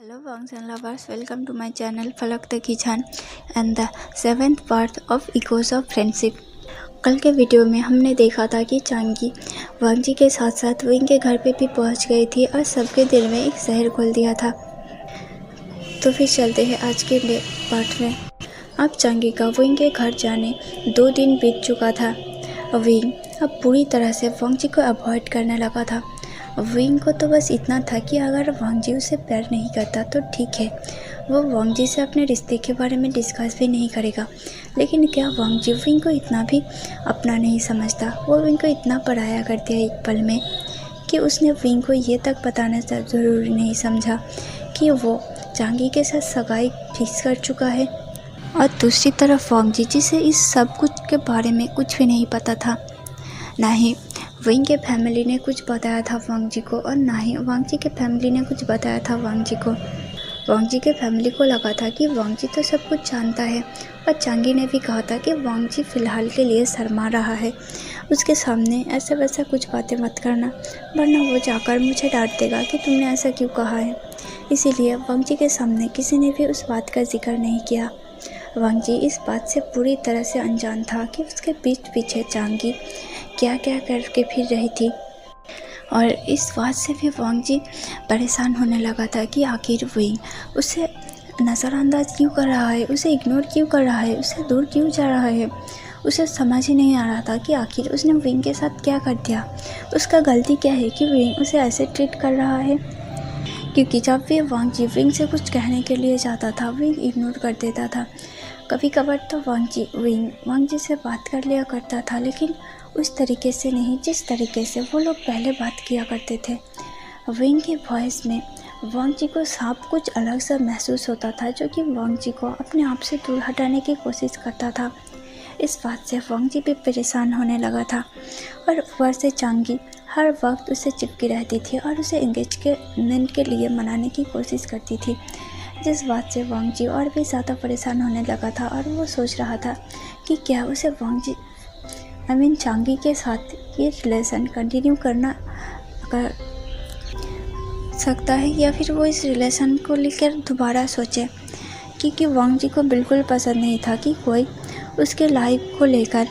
Hello Wangs and lovers, welcome to my channel Falak the Kichhan and the 7th part of Echoes of Friendship। कल के video में हमने देखा था कि चांगी वांगजी के साथ साथ विंग के घर पे भी पहुंच गई थी और सबके दिल में एक जहर घोल दिया था। तो फिर चलते हैं आज के पार्ट में। अब चांगी का विंग के घर जाने 2 दिन बीत चुका था। विंग अब पूरी तरह से वांगजी को अवॉइड करने लगा था। विंग को तो बस इतना था कि अगर वांगजी उसे प्यार नहीं करता तो ठीक है, वो वांगजी से अपने रिश्ते के बारे में डिस्कस भी नहीं करेगा। लेकिन क्या वांगजी विंग को इतना भी अपना नहीं समझता? वो विंग को इतना पराया कर दिया एक पल में कि उसने विंग को ये तक बताना ज़रूरी नहीं समझा कि वो चांगी के साथ सगाई फिक्स कर चुका है। और दूसरी तरफ वांगजी, जिसे इस सब कुछ के बारे में कुछ भी नहीं पता था, ना ही विंग के फैमिली ने कुछ बताया था वांगजी को और ना ही वांगजी के फैमिली ने कुछ बताया था वांगजी को। वांगजी के फैमिली को लगा था कि वांगजी तो सब कुछ जानता है और चांगी ने भी कहा था कि वांगजी फ़िलहाल के लिए शर्मा रहा है, उसके सामने ऐसा वैसा कुछ बातें मत करना वरना वो जाकर मुझे डांट देगा कि तुमने ऐसा क्यों कहा है। इसीलिए वांगजी के सामने किसी ने भी उस बात का जिक्र नहीं किया। वांगजी इस बात से पूरी तरह से अनजान था कि उसके पीठ पीछे चांगी क्या क्या करके फिर रही थी। और इस बात से भी वांगजी परेशान होने लगा था कि आखिर विंग उसे नज़रअंदाज क्यों कर रहा है, उसे इग्नोर क्यों कर रहा है, उसे दूर क्यों जा रहा है। उसे समझ ही नहीं आ रहा था कि आखिर उसने विंग के साथ क्या कर दिया, उसका गलती क्या है कि विंग उसे ऐसे ट्रीट कर रहा है। क्योंकि जब भी वांगजी विंग से कुछ कहने के लिए जाता था, विंग इग्नोर कर देता था। कभी कभार तो वांगजी से बात कर लिया करता था, लेकिन उस तरीके से नहीं जिस तरीके से वो लोग पहले बात किया करते थे। विंग की वॉइस में वांगजी को साफ कुछ अलग सा महसूस होता था, जो कि वांगजी को अपने आप से दूर हटाने की कोशिश करता था। इस बात से वांगजी भी परेशान होने लगा था और ऊपर से चांगी हर वक्त उसे चिपकी रहती थी और उसे एंगेजमेंट के लिए मनाने की कोशिश करती थी, जिस बात से वांगजी और भी ज़्यादा परेशान होने लगा था। और वो सोच रहा था कि क्या उसे चांगी के साथ ये रिलेशन कंटिन्यू करना कर सकता है या फिर वो इस रिलेशन को लेकर दोबारा सोचे, क्योंकि वांगजी को बिल्कुल पसंद नहीं था कि कोई उसके लाइफ को लेकर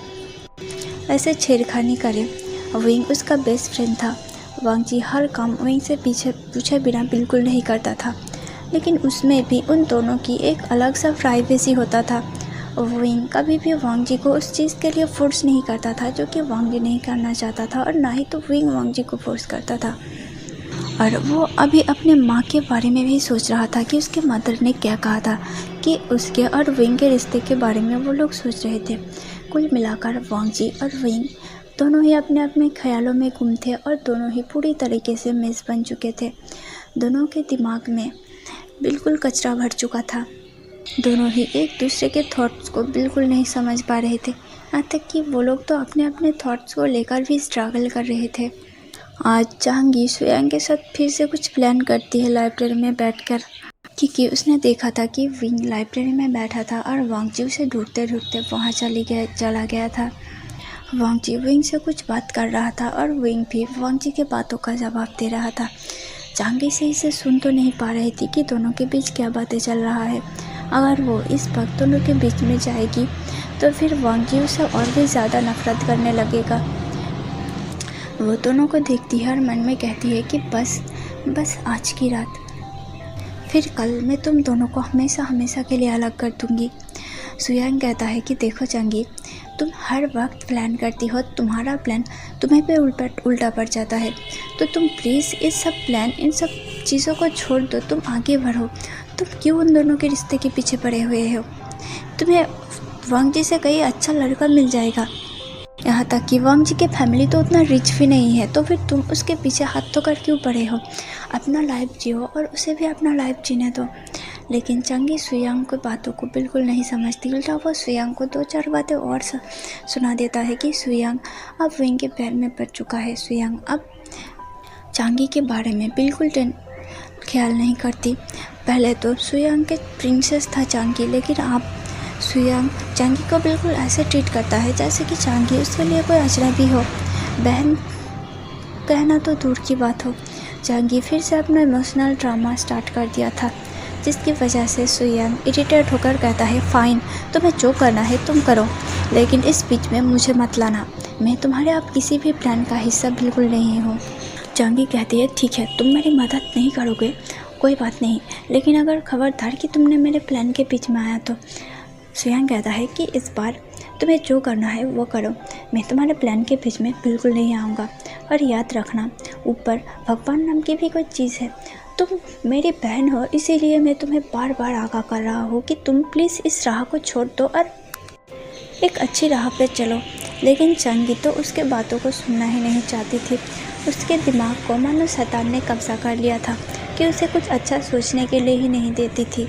ऐसे छेड़खानी करे। विंग उसका बेस्ट फ्रेंड था। वांगजी हर काम विंग से पूछे बिना बिल्कुल नहीं करता था, लेकिन उसमें भी उन दोनों की एक अलग सा प्राइवेसी होता था। विंग कभी भी वांगजी को उस चीज़ के लिए फोर्स नहीं करता था जो कि वांगजी नहीं करना चाहता था, और ना ही तो विंग वांगजी को फोर्स करता था। और वो अभी अपने माँ के बारे में भी सोच रहा था कि उसके मदर ने क्या कहा था, कि उसके और विंग के रिश्ते के बारे में वो लोग सोच रहे थे। कुल मिलाकर वांगजी और विंग दोनों ही अपने अपने ख्यालों में गुम थे और दोनों ही पूरी तरीके से मेज़ बन चुके थे। दोनों के दिमाग में बिल्कुल कचरा भर चुका था। दोनों ही एक दूसरे के थॉट्स को बिल्कुल नहीं समझ पा रहे थे, यहाँ तक कि वो लोग तो अपने अपने थॉट्स को लेकर भी स्ट्रगल कर रहे थे। आज चांगी सुयांग के साथ फिर से कुछ प्लान करती है लाइब्रेरी में बैठकर, क्योंकि उसने देखा था कि विंग लाइब्रेरी में बैठा था और वांगजी उसे ढूंढते ढूंढते वहाँ चला गया था। वांगजी विंग से कुछ बात कर रहा था और विंग भी वांगजी के बातों का जवाब दे रहा था। चांगी से इसे सुन तो नहीं पा रही थी कि दोनों के बीच क्या बातें चल रहा है। अगर वो इस वक्त दोनों के बीच में जाएगी तो फिर वांगजी उसे और भी ज़्यादा नफरत करने लगेगा। वो दोनों को देखती है और मन में कहती है कि बस आज की रात, फिर कल मैं तुम दोनों को हमेशा हमेशा के लिए अलग कर दूँगी। सुयांग कहता है कि देखो चांगी, तुम हर वक्त प्लान करती हो, तुम्हारा प्लान तुम्हें पे उल्टा पड़ जाता है, तो तुम प्लीज़ इस सब प्लान इन सब चीज़ों को छोड़ दो, तुम आगे बढ़ो। तुम क्यों उन दोनों के रिश्ते के पीछे पड़े हुए हो? तुम्हें वांगजी से कहीं अच्छा लड़का मिल जाएगा। यहाँ तक कि वांगजी के फैमिली तो उतना रिच भी नहीं है, तो फिर तुम उसके पीछे हाथ धोकर क्यों पड़े हो? अपना लाइफ जियो और उसे भी अपना लाइफ जीने दो। लेकिन चांगी सुयांग की बातों को बिल्कुल नहीं समझती, उल्टा वो सुयांग को 2-4 बातें और सुना देता है कि सुयांग अब विंग के पैर में पड़ चुका है। सुयांग अब चांगी के बारे में बिल्कुल ख्याल नहीं करती। पहले तो सुयांग के प्रिंसेस था चांगी, लेकिन अब सुयांग चांगी को बिल्कुल ऐसे ट्रीट करता है जैसे कि चांगी उसके लिए कोई अजनबी हो। बहन कहना तो दूर की बात हो, चांगी फिर से अपना इमोशनल ड्रामा स्टार्ट कर दिया था, जिसकी वजह से सुयांग इरिटेट होकर कहता है, फाइन, तुम्हें जो करना है तुम करो, लेकिन इस बीच में मुझे मत लाना। मैं तुम्हारे अब किसी भी प्लान का हिस्सा बिल्कुल नहीं हूँ। चांगी कहती है, ठीक है, तुम मेरी मदद नहीं करोगे, कोई बात नहीं, लेकिन अगर खबरदार कि तुमने मेरे प्लान के बीच में आया तो। सुयांग कहता है कि इस बार तुम्हें जो करना है वो करो, मैं तुम्हारे प्लान के बीच में बिल्कुल नहीं आऊँगा। और याद रखना, ऊपर भगवान नाम की भी कोई चीज़ है, तुम मेरी बहन हो, इसीलिए मैं तुम्हें बार बार आगाह कर रहा हूँ कि तुम प्लीज़ इस राह को छोड़ दो और एक अच्छी राह पे चलो। लेकिन चांगी तो उसके बातों को सुनना ही नहीं चाहती थी। उसके दिमाग को मानो शैतान ने कब्जा कर लिया था कि उसे कुछ अच्छा सोचने के लिए ही नहीं देती थी।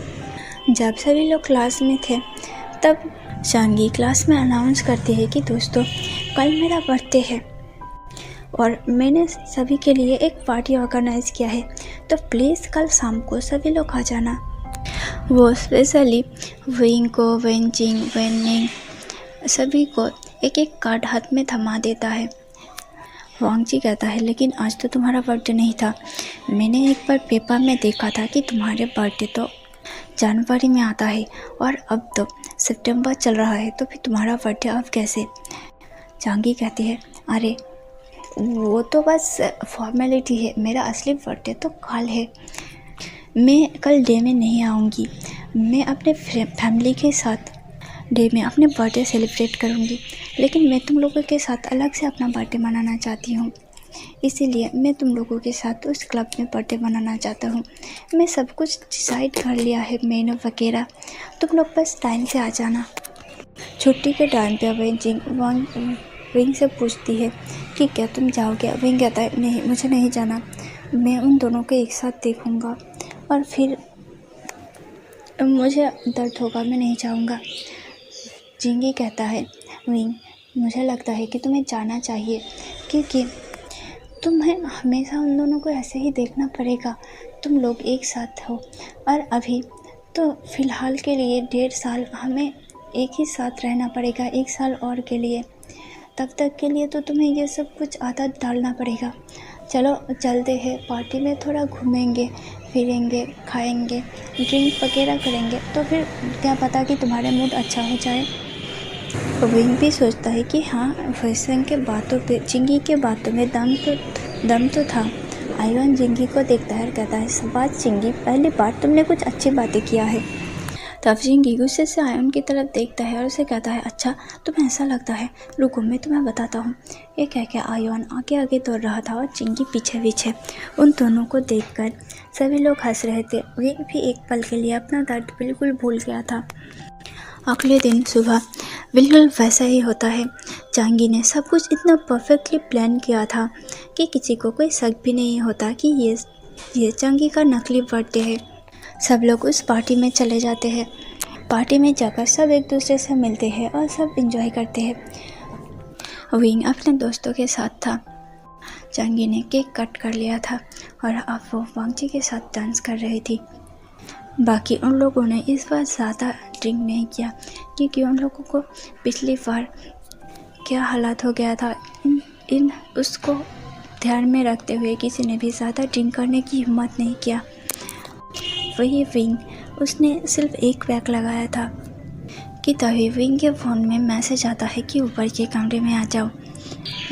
जब सभी लोग क्लास में थे तब चांगी क्लास में अनाउंस करती है कि दोस्तों, कल मेरा बर्थडे है और मैंने सभी के लिए एक पार्टी ऑर्गेनाइज़ किया है, तो प्लीज़ कल शाम को सभी लोग आ जाना। वो स्पेशली विंग को, वेंजिंग, वेनिंग सभी को एक एक कार्ड हाथ में थमा देता है। वांग जी कहता है, लेकिन आज तो तुम्हारा बर्थडे नहीं था, मैंने एक बार पेपर में देखा था कि तुम्हारे बर्थडे तो जनवरी में आता है और अब तो सितंबर चल रहा है, तो फिर तुम्हारा बर्थडे अब कैसे। चांगी कहती है, अरे वो तो बस फॉर्मेलिटी है, मेरा असली बर्थडे तो कल है, मैं कल डे में नहीं आऊँगी, मैं अपने फैमिली के साथ डे में अपने बर्थडे सेलिब्रेट करूँगी, लेकिन मैं तुम लोगों के साथ अलग से अपना बर्थडे मनाना चाहती हूँ, इसीलिए मैं तुम लोगों के साथ उस क्लब में बर्थडे मनाना चाहता हूँ। मैं सब कुछ डिसाइड कर लिया है, मेनू वगैरह, तुम लोग बस टाइम से आ जाना। छुट्टी के टाइम पे विंग से पूछती है कि क्या तुम जाओगे। विंग कहता है, नहीं, मुझे नहीं जाना, मैं उन दोनों को एक साथ देखूँगा और फिर मुझे दर्द होगा, मैं नहीं जाऊँगा। जिंगी कहता है, विंग, मुझे लगता है कि तुम्हें जाना चाहिए, क्योंकि तुम्हें हमेशा उन दोनों को ऐसे ही देखना पड़ेगा, तुम लोग एक साथ हो और अभी तो फ़िलहाल के लिए 1.5 साल हमें एक ही साथ रहना पड़ेगा, 1 साल और के लिए, तब तक के लिए तो तुम्हें ये सब कुछ आदत डालना पड़ेगा। चलो चलते हैं, पार्टी में थोड़ा घूमेंगे फिरेंगे, खाएंगे, ड्रिंक वगैरह करेंगे, तो फिर क्या पता कि तुम्हारा मूड अच्छा हो जाए। विंग भी सोचता है कि हाँ, वैसन के बातों पे, जिंगी के बातों में दम तो था। आयुन जिंगी को देखता है और कहता है, शाबाश जिंगी, पहली बार तुमने कुछ अच्छी बातें किया है। तब जिंगी गुस्से से आयुन की तरफ देखता है और उसे कहता है, अच्छा तुम्हें ऐसा लगता है, रुको मैं तुम्हें बताता हूँ। ये कह के आयुन आगे आगे दौड़ रहा था और जिंगी पीछे पीछे। उन दोनों को देखकर सभी लोग हंस रहे थे। विंग भी एक पल के लिए अपना दर्द बिल्कुल भूल गया था। अगले दिन सुबह बिल्कुल वैसा ही होता है। चांगी ने सब कुछ इतना परफेक्टली प्लान किया था कि किसी को कोई शक भी नहीं होता कि ये चांगी का नकली बर्थडे है। सब लोग उस पार्टी में चले जाते हैं। पार्टी में जाकर सब एक दूसरे से मिलते हैं और सब एंजॉय करते हैं। विंग अपने दोस्तों के साथ था। चांगी ने केक कट कर लिया था और अब वो वांग जी के साथ डांस कर रही थी। बाकी उन लोगों ने इस बार ज़्यादा ड्रिंक नहीं किया, क्योंकि उन लोगों को पिछली बार क्या हालात हो गया था, उसको ध्यान में रखते हुए किसी ने भी ज़्यादा ड्रिंक करने की हिम्मत नहीं किया। वही विंग, उसने सिर्फ एक पैक लगाया था कि तभी विंग के फ़ोन में मैसेज आता है कि ऊपर के कमरे में आ जाओ।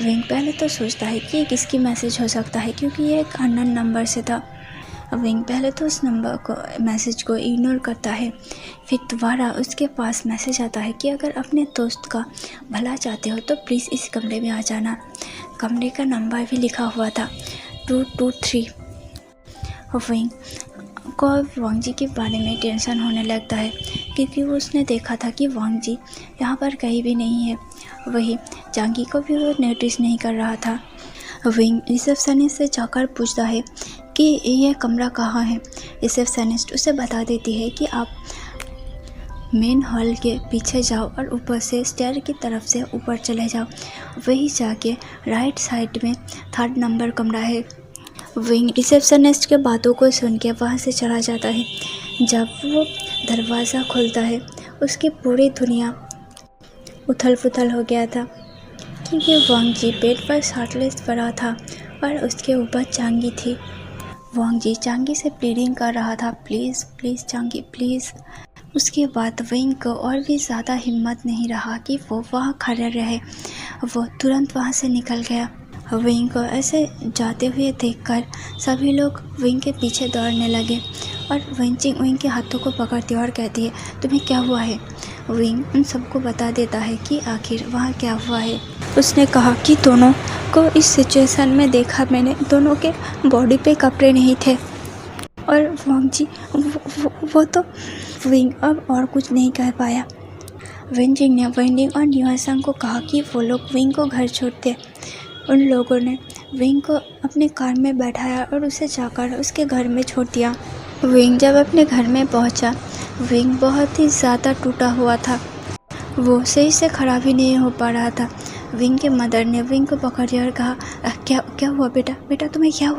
विंग पहले तो सोचता है कि ये किसकी मैसेज हो सकता है, क्योंकि ये एक अननोन नंबर से था। विंग पहले तो उस मैसेज को इग्नोर करता है, फिर दोबारा उसके पास मैसेज आता है कि अगर अपने दोस्त का भला चाहते हो तो प्लीज़ इस कमरे में आ जाना। कमरे का नंबर भी लिखा हुआ था 223। विंग को वांग जी के बारे में टेंशन होने लगता है, क्योंकि उसने देखा था कि वांग जी यहाँ पर कहीं भी नहीं है। वही चांगी को भी वो नोटिस नहीं कर रहा था। विंग रिसेप्शनिस्ट से जाकर पूछता है कि यह कमरा कहाँ है। रिसेप्शनिस्ट उसे बता देती है कि आप मेन हॉल के पीछे जाओ और ऊपर से स्टेयर की तरफ से ऊपर चले जाओ, वही जाके राइट साइड में 3rd नंबर कमरा है। विंग रिसेप्शनिस्ट के बातों को सुन के वहाँ से चला जाता है। जब वो दरवाज़ा खोलता है, उसकी पूरी दुनिया उथल पुथल हो गया था, क्योंकि वांग जी बेड पर शार्टलेस पड़ा था और उसके ऊपर चांगी थी। वांग जी चांगी से प्लीडिंग कर रहा था, प्लीज़ प्लीज़ चांगी प्लीज़। उसके बाद विंग को और भी ज़्यादा हिम्मत नहीं रहा कि वो वहाँ खड़े रहे। वो तुरंत वहाँ से निकल गया। विंग को ऐसे जाते हुए देखकर सभी लोग विंग के पीछे दौड़ने लगे और विंग के हाथों को पकड़ती है और कहती है, तुम्हें क्या हुआ है? विंग उन सबको बता देता है कि आखिर वहाँ क्या हुआ है। उसने कहा कि दोनों को इस सिचुएशन में देखा मैंने, दोनों के बॉडी पे कपड़े नहीं थे। और वांग जी वो तो विंग अब और कुछ नहीं कह पाया। वेंजिंग ने वेंडिंग और न्यूहासंग को कहा कि वो लोग विंग को घर छोड़ दें। उन लोगों ने विंग को अपने कार में बैठाया और उसे जाकर उसके घर में छोड़ दिया। विंग जब अपने घर में पहुंचा, विंग बहुत ही ज़्यादा टूटा हुआ था। वो सही से खड़ा भी नहीं हो पा रहा था। विंग के मदर ने विंग को पकड़ लिया और कहा, क्या हुआ बेटा तुम्हें क्या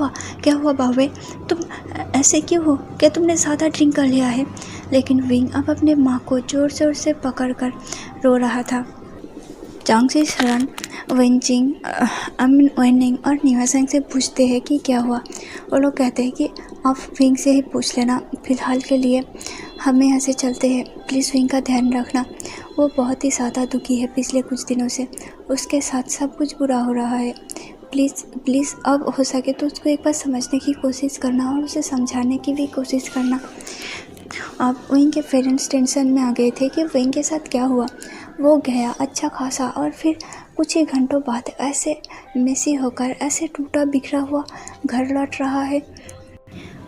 हुआ बाबे, तुम ऐसे क्यों हो? क्या तुमने ज़्यादा ड्रिंक कर लिया है? लेकिन विंग अब अपने माँ को ज़ोर ज़ोर से पकड़कर रो रहा था। चांगसी शरण वेंडिंग और न्यूहासंग से पूछते हैं कि क्या हुआ। वो लोग कहते हैं कि आप विंग से ही पूछ लेना, फ़िलहाल के लिए हम यहाँ से चलते हैं। प्लीज़ विंग का ध्यान रखना, वो बहुत ही ज़्यादा दुखी है पिछले कुछ दिनों से, उसके साथ सब कुछ बुरा हो रहा है। प्लीज़ अब हो सके तो उसको एक बार समझने की कोशिश करना और उसे समझाने की भी कोशिश करना। अब विंग के पेरेंट्स टेंशन में आ गए थे कि विंग के साथ क्या हुआ। वो गया अच्छा खासा और फिर कुछ ही घंटों बाद ऐसे मेसी होकर, ऐसे टूटा बिखरा हुआ घर लौट रहा है।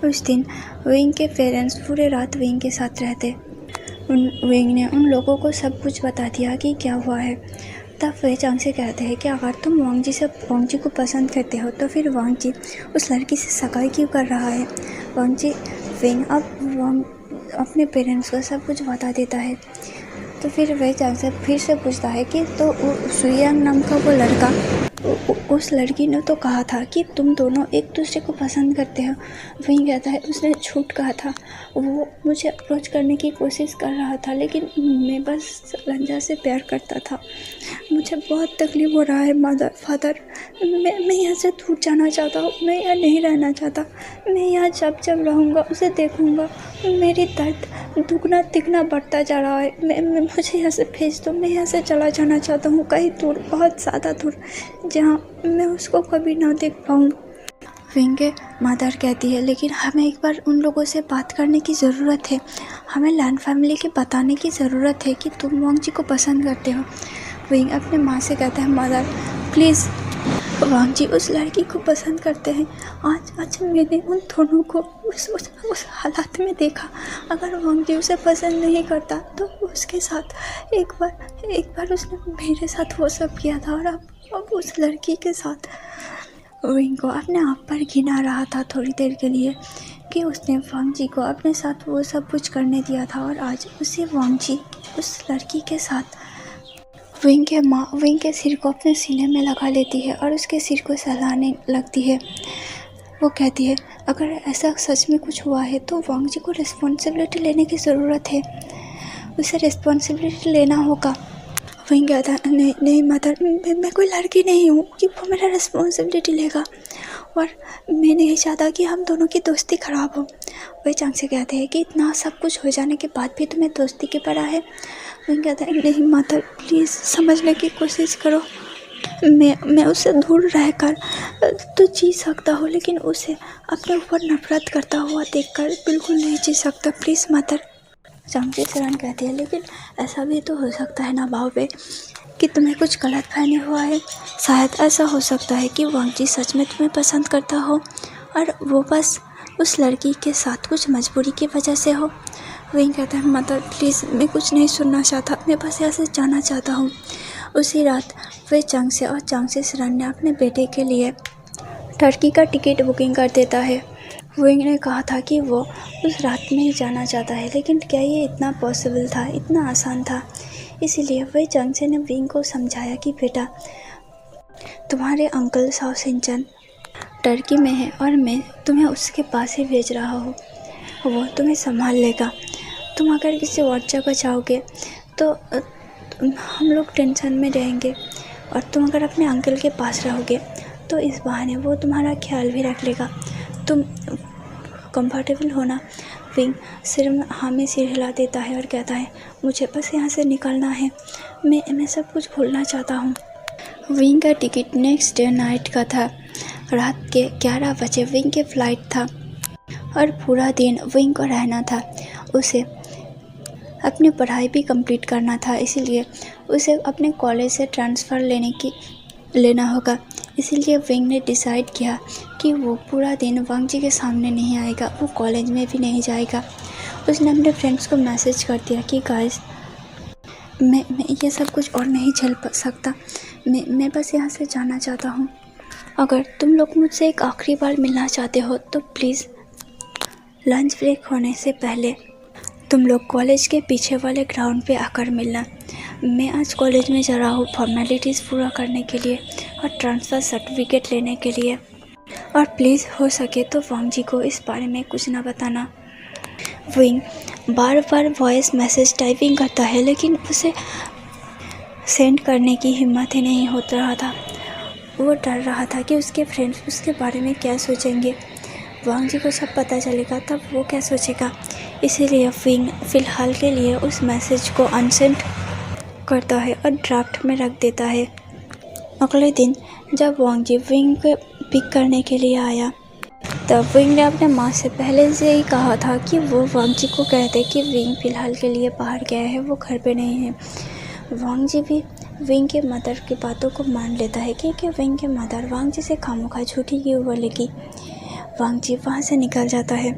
उस दिन विंग के पेरेंट्स पूरे रात विंग के साथ रहते। विंग ने उन लोगों को सब कुछ बता दिया कि क्या हुआ है। तब वे वांग से कहते हैं कि अगर तुम वांग जी को पसंद करते हो तो फिर वांग जी उस लड़की से सगाई क्यों कर रहा है? विंग अब वांग अपने पेरेंट्स को सब कुछ बता देता है। तो फिर वह वांग से फिर से पूछता है कि तो सुयांग नाम का वो लड़का, उस लड़की ने तो कहा था कि तुम दोनों एक दूसरे को पसंद करते हो। वही कहता है उसने झूठ कहा था, वो मुझे अप्रोच करने की कोशिश कर रहा था लेकिन मैं बस रंजा से प्यार करता था। मुझे बहुत तकलीफ हो रहा है फादर, मैं यहाँ से दूर जाना चाहता हूँ, मैं यहाँ नहीं रहना चाहता। मैं यहाँ जब रहूँगा उसे देखूँगा, मेरी दर्द दुगना तिगना बढ़ता जा रहा है। मुझे यहाँ से भेज दो, मैं यहाँ से चला जाना चाहता हूँ कहीं दूर, बहुत ज़्यादा दूर, जहाँ मैं उसको कभी ना देख पाऊँ। विंग के मदर कहती है लेकिन हमें एक बार उन लोगों से बात करने की ज़रूरत है, हमें लैन फैमिली के बताने की ज़रूरत है कि तुम वांग जी को पसंद करते हो। विंग अपने माँ से कहता है, मदर प्लीज़, वांग जी उस लड़की को पसंद करते हैं। आज मैंने उन दोनों को उस हालात में देखा। अगर वांग जी उसे पसंद नहीं करता तो उसके साथ एक बार उसने मेरे साथ वो सब किया था और अब उस लड़की के साथ। विंग को अपने आप पर घिन आ रहा था थोड़ी देर के लिए कि उसने वांग जी को अपने साथ वो सब कुछ करने दिया था और आज उसी वांग जी उस लड़की के साथ। विंग के माँ विंग के सिर को अपने सीने में लगा लेती है और उसके सिर को सहलाने लगती है। वो कहती है, अगर ऐसा सच में कुछ हुआ है तो वांग जी को रिस्पॉन्सिबिलिटी लेने की ज़रूरत है, उसे रिस्पॉन्सिबिलिटी लेना होगा। विंग कहता है, नहीं मदर, मैं कोई लड़की नहीं हूँ कि वो मेरा रिस्पॉन्सिबिलिटी लेगा, और मैं नहीं चाहता कि हम दोनों की दोस्ती ख़राब हो। वही चांग से कहते हैं कि इतना सब कुछ हो जाने के बाद भी तुम्हें दोस्ती के पड़ा है। विंग कहता है, नहीं मदर, प्लीज़ समझने की कोशिश करो। मैं उससे दूर रहकर तो जी सकता हूँ, लेकिन उसे अपने ऊपर नफरत करता हुआ देखकर बिल्कुल नहीं जी सकता। Please mother. चांगची शरण कहती है, लेकिन ऐसा भी तो हो सकता है ना बाबे कि तुम्हें कुछ गलत फहमी हुआ है। शायद ऐसा हो सकता है कि वांग जी सच में तुम्हें पसंद करता हो और वो बस उस लड़की के साथ कुछ मजबूरी की वजह से हो। विंग कहता है, मदर प्लीज़, मैं कुछ नहीं सुनना चाहता, मैं बस यहाँ से जाना चाहता हूँ। उसी रात वे चांगसे और चांगची शरण ने अपने बेटे के लिए टर्की का टिकट बुकिंग कर देता है। विंग ने कहा था कि वो उस रात में ही जाना चाहता है, लेकिन क्या ये इतना पॉसिबल था, इतना आसान था? इसीलिए वही चांगसे ने विंग को समझाया कि बेटा, तुम्हारे अंकल साओ सिंचन टर्की में है और मैं तुम्हें उसके पास ही भेज रहा हूँ, वो तुम्हें संभाल लेगा। तुम अगर किसी और जगह जाओगे तो हम लोग टेंशन में रहेंगे, और तुम अगर अपने अंकल के पास रहोगे तो इस बहाने वो तुम्हारा ख्याल भी रख लेगा। तुम कंफर्टेबल होना। विंग सिर हाँ में सिर हिला देता है और कहता है, मुझे बस यहाँ से निकलना है, मैं सब कुछ भूलना चाहता हूँ। विंग का टिकट नेक्स्ट डे नाइट का था। रात के 11 बजे विंग की फ़्लाइट था और पूरा दिन विंग को रहना था। उसे अपनी पढ़ाई भी कंप्लीट करना था, इसीलिए उसे अपने कॉलेज से ट्रांसफ़र लेना होगा। इसीलिए विंग ने डिसाइड किया कि वो पूरा दिन वांग जी के सामने नहीं आएगा, वो कॉलेज में भी नहीं जाएगा। उसने अपने फ्रेंड्स को मैसेज कर दिया कि गाइस, मैं ये सब कुछ और नहीं झेल सकता, मैं बस यहाँ से जाना चाहता हूँ। अगर तुम लोग मुझसे एक आखिरी बार मिलना चाहते हो तो प्लीज़ लंच ब्रेक होने से पहले तुम लोग कॉलेज के पीछे वाले ग्राउंड पे आकर मिलना। मैं आज कॉलेज में जा रहा हूँ फॉर्मेलिटीज़ पूरा करने के लिए और ट्रांसफ़र सर्टिफिकेट लेने के लिए, और प्लीज़ हो सके तो वांग जी को इस बारे में कुछ ना बताना। विंग बार बार वॉइस मैसेज टाइपिंग करता है, लेकिन उसे सेंड करने की हिम्मत ही नहीं हो रहा था। वो डर रहा था कि उसके फ्रेंड्स उसके बारे में क्या सोचेंगे, वांग जी को सब पता चलेगा तब वो क्या सोचेगा। इसीलिए विंग फ़िलहाल के लिए उस मैसेज को अनसेंड करता है और ड्राफ्ट में रख देता है। अगले दिन जब वांग जी विंग को पिक करने के लिए आया, तब विंग ने अपने माँ से पहले से ही कहा था कि वो वांग जी को कहते कि विंग फ़िलहाल के लिए बाहर गया है, वो घर पे नहीं है। वांग जी भी विंग के मदर की बातों को मान लेता है, क्योंकि विंग के मदर वांग जी से खामोखा झूठी क्यों बोलेगी। वांग जी वहाँ से निकल जाता है।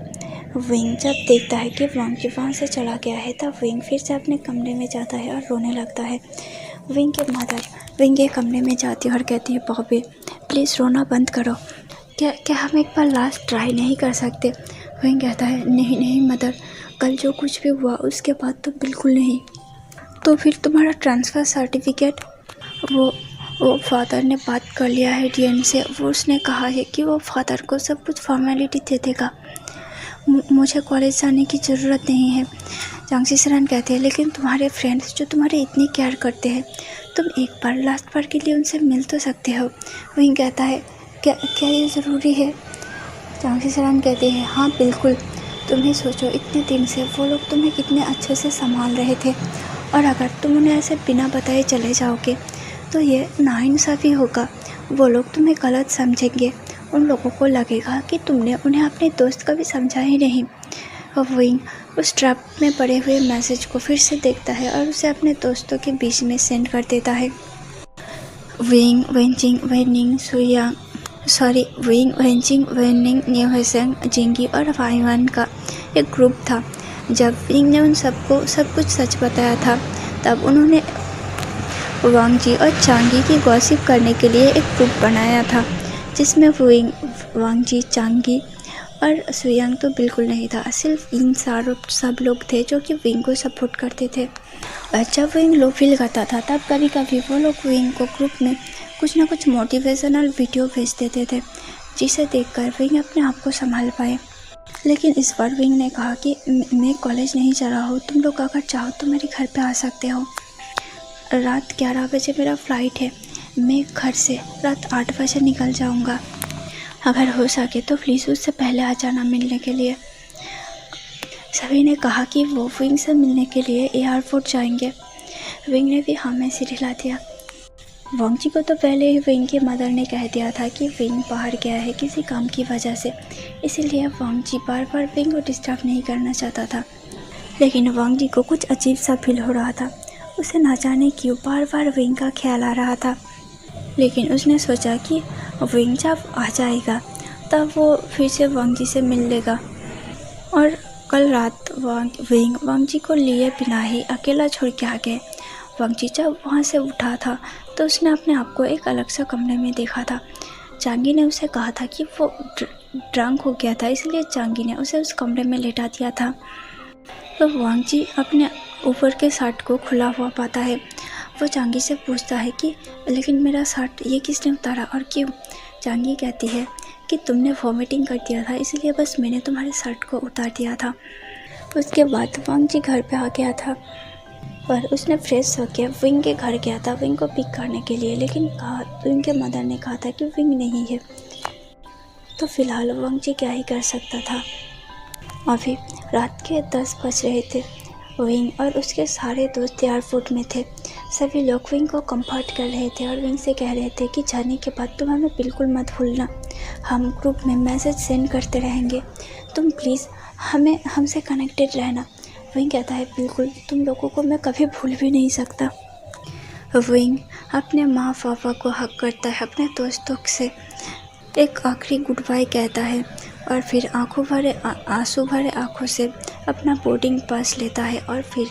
विंग जब देखता है कि वांग जी वहाँ से चला गया है, तब विंग फिर से अपने कमरे में जाता है और रोने लगता है। विंग के मदर विंग के कमरे में जाती है और कहती है, बॉबी प्लीज़ रोना बंद करो, क्या हम एक बार लास्ट ट्राई नहीं कर सकते। विंग कहता है, नहीं मदर, कल जो कुछ भी हुआ उसके बाद तो बिल्कुल नहीं। तो फिर तुम्हारा ट्रांसफ़र सर्टिफिकेट, वो फादर ने बात कर लिया है डीएन से, वो उसने कहा है कि वो फादर को सब कुछ फॉर्मेलिटी दे देगा, मुझे कॉलेज जाने की ज़रूरत नहीं है। जांग सिसरान कहते हैं, लेकिन तुम्हारे फ्रेंड्स जो तुम्हारे इतनी केयर करते हैं, तुम एक बार लास्ट बार के लिए उनसे मिल तो सकते हो। विंग कहता है, क्या ये ज़रूरी है। जांग सिसरान कहते हैं, हाँ बिल्कुल, तुम ही सोचो इतने दिन से वो लोग तुम्हें कितने अच्छे से संभाल रहे थे, और अगर तुम उन्हें ऐसे बिना बताए चले जाओगे तो ये नाइंसाफ़ी होगा। वो लोग तुम्हें गलत समझेंगे, उन लोगों को लगेगा कि तुमने उन्हें अपने दोस्त का भी समझा ही नहीं। और विंग उस ड्राफ्ट में पड़े हुए मैसेज को फिर से देखता है और उसे अपने दोस्तों के बीच में सेंड कर देता है। विंग, वेंजिंग, वेनिंग, न्यूहेसेंग, जिंगी और वाईवान का एक ग्रुप था। जब विंग ने उन सबको सब कुछ सच बताया था, तब उन्होंने वांग जी और चांगी की गॉसिप करने के लिए एक ग्रुप बनाया था, जिसमें विंग, वांग जी, चांगी और सुयांग तो बिल्कुल नहीं था। सिर्फ इन सब लोग थे जो कि विंग को सपोर्ट करते थे। और जब विंग लो फील करता था, तब कभी कभी वो लोग विंग को ग्रुप में कुछ ना कुछ मोटिवेशनल वीडियो भेज देते थे, जिसे देखकर विंग अपने आप को संभाल पाए। लेकिन इस बार विंग ने कहा कि मैं कॉलेज नहीं जा रहा हूँ, तुम लोग अगर चाहो तो मेरे घर पे आ सकते हो। रात 11 बजे मेरा फ़्लाइट है, मैं घर से रात 8 बजे निकल जाऊँगा। अगर हो सके तो प्लीज़ उससे पहले आ जाना मिलने के लिए। सभी ने कहा कि वो विंग से मिलने के लिए एयरपोर्ट जाएंगे। विंग ने भी हाँ में सिर हिला दिया। वांग जी को तो पहले ही विंग की मदर ने कह दिया था कि विंग बाहर गया है किसी काम की वजह से, इसीलिए वांग जी बार बार विंग को डिस्टर्ब नहीं करना चाहता था। लेकिन वांग जी को कुछ अजीब सा फील हो रहा था। उसे ना जाने क्यों बार बार विंग का ख्याल आ रहा था। लेकिन उसने सोचा कि विंग जब आ जाएगा तब वो फिर से वांग जी से मिल लेगा। और कल रात विंग वांग जी को लिए बिना ही अकेला छोड़ के आ गए। वांग जी जब वहाँ से उठा था तो उसने अपने आप को एक अलग सा कमरे में देखा था। चांगी ने उसे कहा था कि वो ड्रंक हो गया था, इसलिए चांगी ने उसे उस कमरे में लेटा दिया था। तो वांग जी अपने ऊपर के शर्ट को खुला हुआ पाता है। वो चांगी से पूछता है कि लेकिन मेरा शर्ट ये किसने उतारा और क्यों। चांगी कहती है कि तुमने वॉमिटिंग कर दिया था, इसलिए बस मैंने तुम्हारे शर्ट को उतार दिया था। उसके बाद वांग जी घर पे आ गया था और उसने फ्रेश होकर विंग के घर गया था विंग को पिक करने के लिए। लेकिन विंग के मदर ने कहा था कि विंग नहीं है। तो फिलहाल वांग जी क्या ही कर सकता था। अभी रात के 10 बज रहे थे। विंग और उसके सारे दोस्त एयरपोर्ट में थे। सभी लोग विंग को कंफर्ट कर रहे थे और विंग से कह रहे थे कि जाने के बाद तुम हमें बिल्कुल मत भूलना, हम ग्रुप में मैसेज सेंड करते रहेंगे, तुम प्लीज़ हमसे कनेक्टेड रहना। विंग कहता है बिल्कुल, तुम लोगों को मैं कभी भूल भी नहीं सकता। विंग अपने माँ पापा को हक करता है, अपने दोस्तों से एक आखिरी गुड बाय कहता है और फिर आंसू भरे आँखों से अपना बोर्डिंग पास लेता है और फिर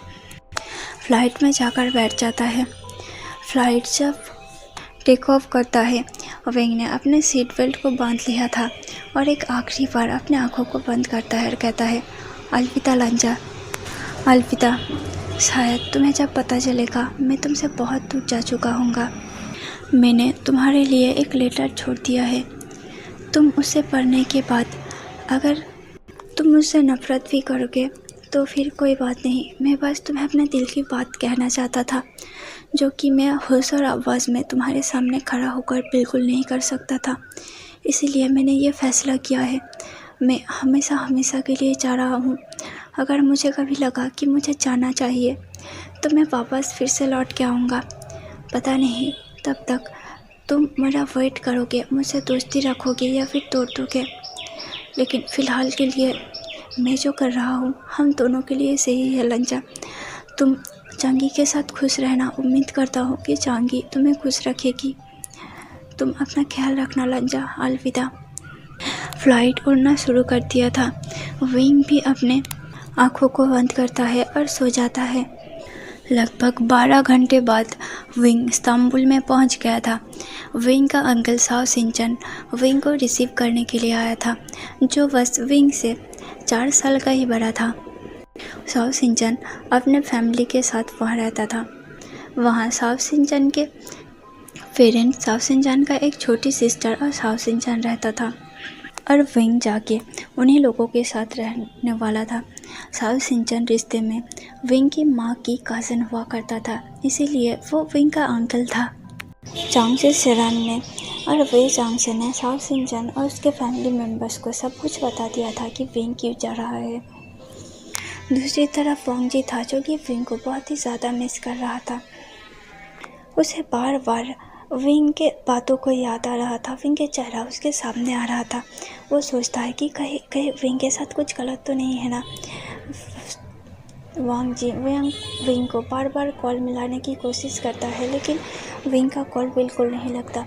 फ़्लाइट में जाकर बैठ जाता है। फ़्लाइट जब टेक ऑफ करता है, विंग ने अपने सीट बेल्ट को बांध लिया था और एक आखिरी बार अपने आँखों को बंद करता है और कहता है अलविदा लंजा, अलविदा। शायद तुम्हें जब पता चलेगा मैं तुमसे बहुत दूर जा चुका हूँगा। मैंने तुम्हारे लिए एक लेटर छोड़ दिया है। तुम उसे पढ़ने के बाद अगर तुम मुझसे नफ़रत भी करोगे तो फिर कोई बात नहीं, मैं बस तुम्हें अपने दिल की बात कहना चाहता था, जो कि मैं होश और आवाज़ में तुम्हारे सामने खड़ा होकर बिल्कुल नहीं कर सकता था। इसीलिए मैंने ये फ़ैसला किया है, मैं हमेशा के लिए जा रहा हूँ। अगर मुझे कभी लगा कि मुझे जाना चाहिए तो मैं वापस फिर से लौट के आऊँगा। पता नहीं तब तक तुम मेरा वेट करोगे, मुझसे दोस्ती रखोगे या फिर तोड़ दोगे, लेकिन फ़िलहाल के लिए मैं जो कर रहा हूँ हम दोनों के लिए सही है लंजा। तुम चांगी के साथ खुश रहना, उम्मीद करता हूँ कि चांगी तुम्हें खुश रखेगी। तुम अपना ख्याल रखना लंजा, अलविदा। फ़्लाइट उड़ना शुरू कर दिया था। विंग भी अपने आँखों को बंद करता है और सो जाता है। लगभग 12 घंटे बाद विंग इस्तांबुल में पहुंच गया था। विंग का अंकल साओ सिंचन विंग को रिसीव करने के लिए आया था, जो बस विंग से 4 साल का ही बड़ा था। साओ सिंचन अपने फैमिली के साथ वहाँ रहता था। वहाँ साओ सिंचन के पेरेंट्स, साओ सिंचन का एक छोटी सिस्टर और साओ सिंचन रहता था और विंग जाके उन्हीं लोगों के साथ रहने वाला था। साओ सिंचन रिश्ते में विंग की माँ की कज़न हुआ करता था, इसीलिए वो विंग का अंकल था। चांगसे सेरान ने और वे चांगसे ने साओ सिंचन और उसके फैमिली मेम्बर्स को सब कुछ बता दिया था कि विंग क्यों जा रहा है। दूसरी तरफ वांगजी था, जो कि विंग को बहुत ही ज़्यादा मिस कर रहा था। उसे बार बार विंग के बातों को याद आ रहा था, विंग के चेहरा उसके सामने आ रहा था। वो सोचता है कि कहीं विंग के साथ कुछ गलत तो नहीं है ना। वांगजी विंग को बार बार कॉल मिलाने की कोशिश करता है, लेकिन विंग का कॉल बिल्कुल नहीं लगता।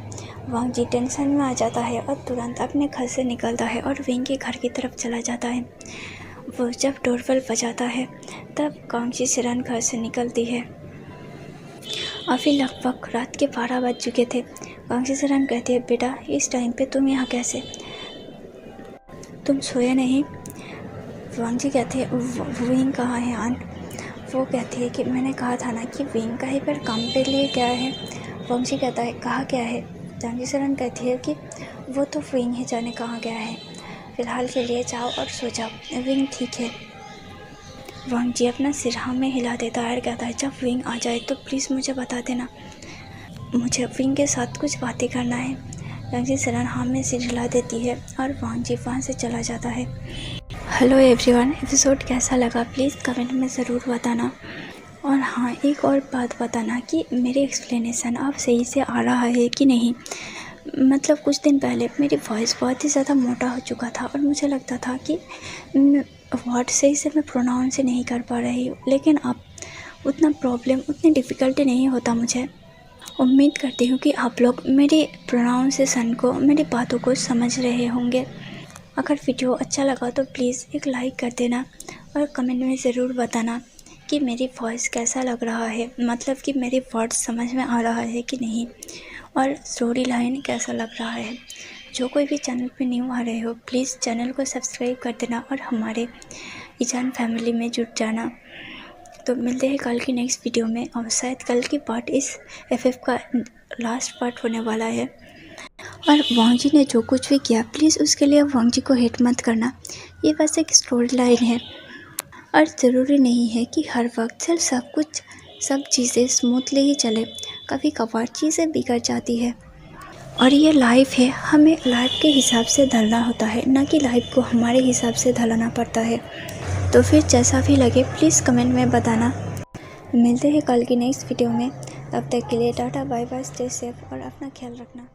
वांगजी टेंशन में आ जाता है और तुरंत अपने घर से निकलता है और विंग के घर की तरफ चला जाता है। वो जब डोरबेल बजाता है तब कांगजी सेरान घर से निकलती है। अभी लगभग रात के 12 बज चुके थे। कांगजी सेरान कहती है, बेटा इस टाइम पे तुम यहाँ कैसे, तुम सोए नहीं? वांगजी कहती है, विंग कहाँ है आन? वो कहती है कि मैंने कहा था ना कि विंग कहीं पर काम पे लिए गया है। वांगजी कहता है, कहाँ गया है? कांगजी सेरान कहती है कि वो तो विंग ही जाने कहाँ गया है, फ़िलहाल के लिए जाओ और सो जाओ, विंग ठीक है। वांगजी अपना सिर हाँ में हिला देता है और कहता है, जब विंग आ जाए तो प्लीज़ मुझे बता देना, मुझे विंग के साथ कुछ बातें करना है। कांगजी सेरान हाँ में सिर हिला देती है और वांगजी वहाँ से चला जाता है। हेलो एवरीवन, एपिसोड कैसा लगा प्लीज़ कमेंट में ज़रूर बताना। और हाँ, एक और बात बताना कि मेरी एक्सप्लेनेशन अब सही से आ रहा है कि नहीं। मतलब कुछ दिन पहले मेरी वॉइस बहुत ही ज़्यादा मोटा हो चुका था और मुझे लगता था कि वर्ड सही से मैं प्रोनाउंस नहीं कर पा रही हूँ, लेकिन अब उतनी डिफ़िकल्टी नहीं होता मुझे। उम्मीद करती हूँ कि आप लोग मेरी प्रोनाउंसिएशन को, मेरी बातों को समझ रहे होंगे। अगर वीडियो अच्छा लगा तो प्लीज़ एक लाइक कर देना और कमेंट में ज़रूर बताना कि मेरी वॉइस कैसा लग रहा है, मतलब कि मेरी वर्ड्स समझ में आ रहा है कि नहीं, और स्टोरी लाइन कैसा लग रहा है। जो कोई भी चैनल पे न्यू आ रहे हो प्लीज़ चैनल को सब्सक्राइब कर देना और हमारे ईजान फैमिली में जुट जाना। तो मिलते हैं कल की नेक्स्ट वीडियो में, और शायद कल की पार्ट इस FF का लास्ट पार्ट होने वाला है। और वांगजी ने जो कुछ भी किया प्लीज़ उसके लिए वांगजी को हेट मत करना, ये बस एक स्टोरी लाइन है और ज़रूरी नहीं है कि हर वक्त सब चीज़ें स्मूथली ही चले, कभी कभार चीज़ें बिगड़ जाती है। और ये लाइफ है, हमें लाइफ के हिसाब से ढलना होता है, ना कि लाइफ को हमारे हिसाब से ढलाना पड़ता है। तो फिर जैसा भी लगे प्लीज़ कमेंट में बताना। मिलते हैं कल की नेक्स्ट वीडियो में। तब तक के लिए tata bye bye, stay safe और अपना ख्याल रखना।